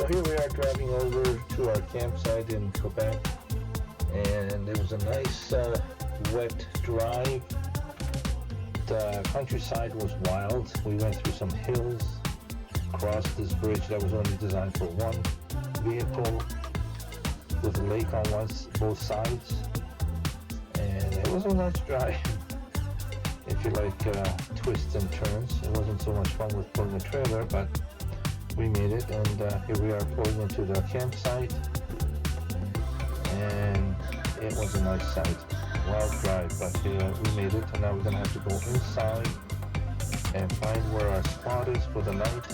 So here we are driving over to our campsite in Quebec, and it was a nice wet drive. The countryside was wild. We went through some hills, crossed this bridge that was only designed for one vehicle with a lake on both sides, and it was a nice drive. If you like twists and turns, it wasn't so much fun with pulling a trailer, but we made it, and here we are pulling into the campsite, and it was a nice sight. Wild drive, but we made it, and now we're gonna have to go inside and find where our spot is for the night,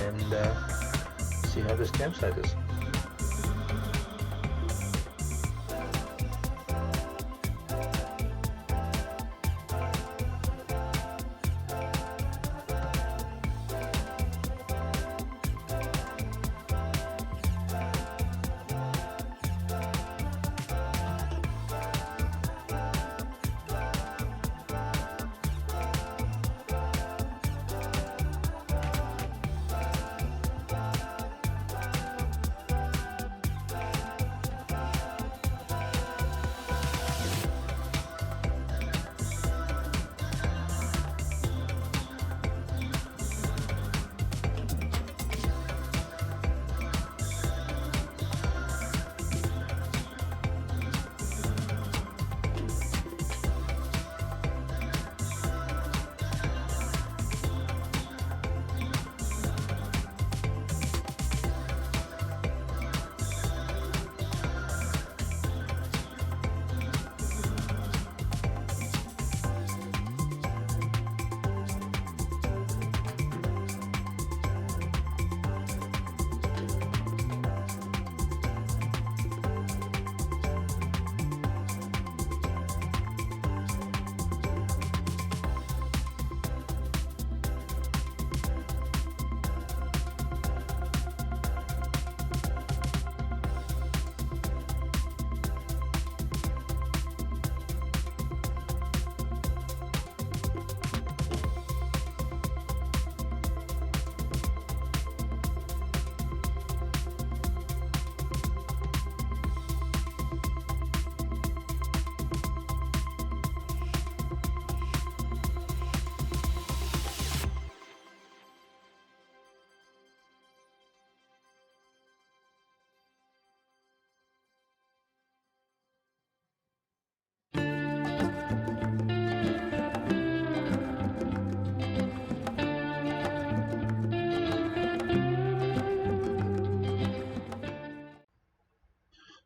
and see how this campsite is.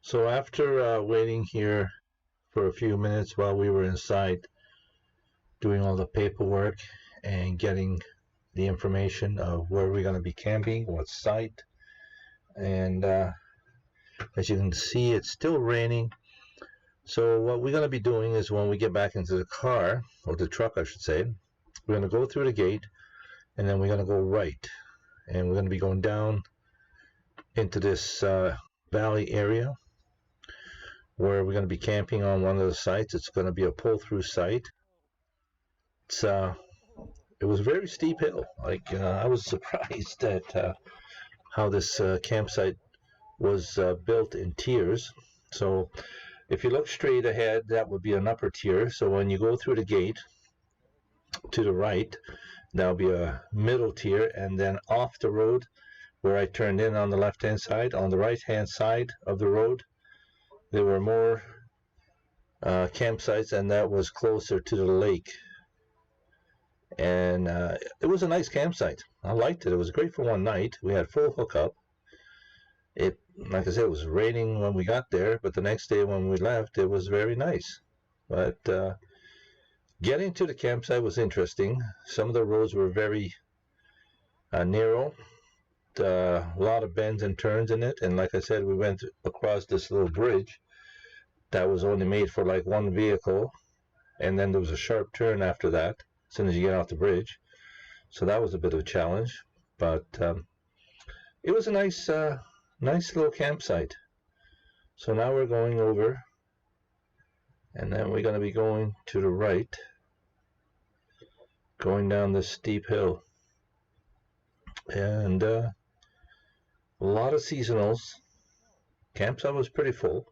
So after waiting here for a few minutes while we were inside doing all the paperwork and getting the information of where we're going to be camping, what site, and as you can see, it's still raining. So what we're going to be doing is when we get back into the car, or the truck I should say, we're going to go through the gate, and then we're going to go right, and we're going to be going down into this valley area where we're going to be camping on one of the sites. It's going to be a pull-through site. It was a very steep hill. I was surprised at how this campsite was built in tiers. So if you look straight ahead, that would be an upper tier. So when you go through the gate to the right, that'll be a middle tier, and then off the road where I turned in on the left-hand side, on the right-hand side of the road, there were more campsites, and that was closer to the lake. And it was a nice campsite. I liked it. It was great for one night. We had full hookup. Like I said, it was raining when we got there, but the next day when we left, it was very nice. But getting to the campsite was interesting. Some of the roads were very narrow. A lot of bends and turns in it, and like I said, we went across this little bridge that was only made for like one vehicle, and then there was a sharp turn after that as soon as you get off the bridge. So that was a bit of a challenge, but it was a nice little campsite. So now we're going over, and then we're going to be going to the right, going down this steep hill, and a lot of seasonals. Campsite was pretty full.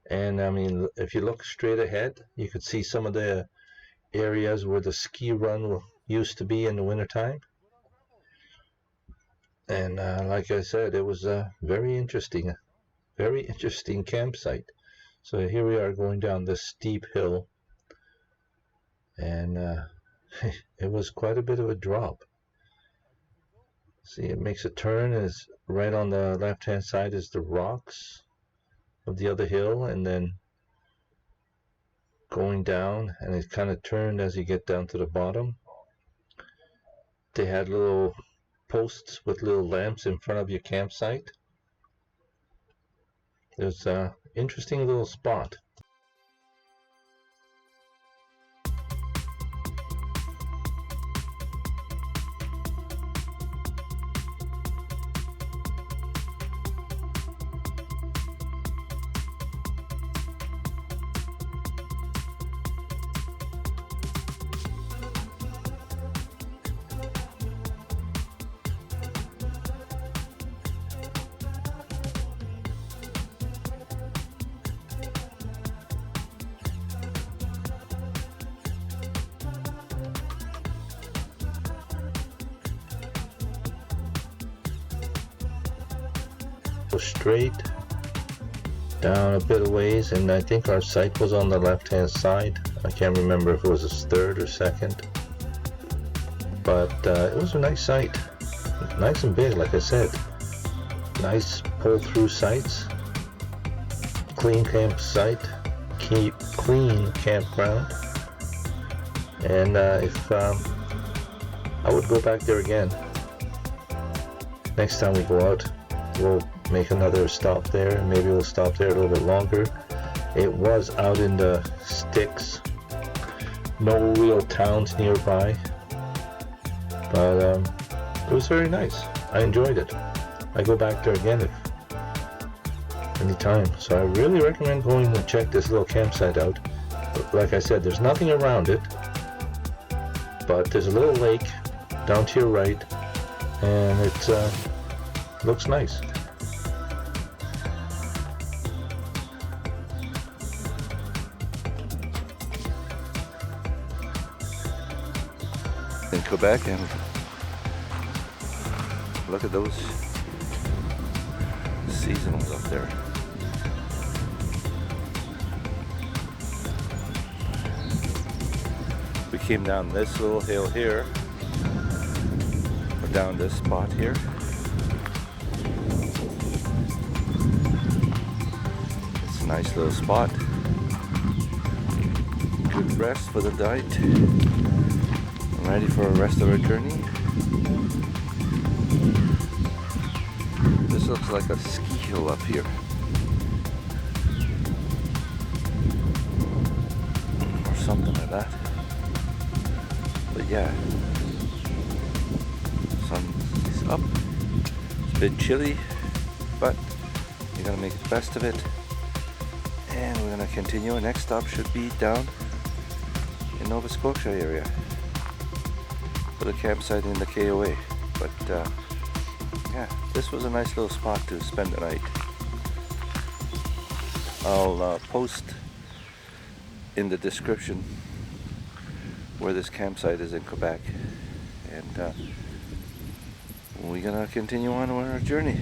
And I mean, if you look straight ahead, you could see some of the areas where the ski run used to be in the wintertime. And like I said, it was a very interesting campsite. So here we are going down this steep hill, and it was quite a bit of a drop. See, it makes a turn, and it's right on the left-hand side is the rocks of the other hill, and then going down, and it kind of turned as you get down to the bottom. They had little posts with little lamps in front of your campsite. There's an interesting little spot. Straight down a bit of ways, and I think our site was on the left hand side. I can't remember if it was a third or second, but it was a nice site, nice and big. Like I said, nice pull through sites, clean campsite, clean campground, and if I would go back there again. Next time we go out, we'll make another stop there, and maybe we'll stop there a little bit longer. It was out in the sticks, no real towns nearby, but it was very nice. I enjoyed it. I go back there again anytime. So I really recommend going and check this little campsite out. But like I said, there's nothing around it, but there's a little lake down to your right, and it looks nice. In Quebec, and look at those seasonals up there. We came down this little hill here, or down this spot here. It's a nice little spot. Good rest for the night. Ready for the rest of our journey. This looks like a ski hill up here, or something like that. But yeah, sun is up. It's a bit chilly, but you're gonna make the best of it, and we're gonna continue. Our next stop should be down in Nova Scotia area, for the campsite in the KOA. But yeah, this was a nice little spot to spend the night. I'll post in the description where this campsite is in Quebec, and we're gonna continue on our journey.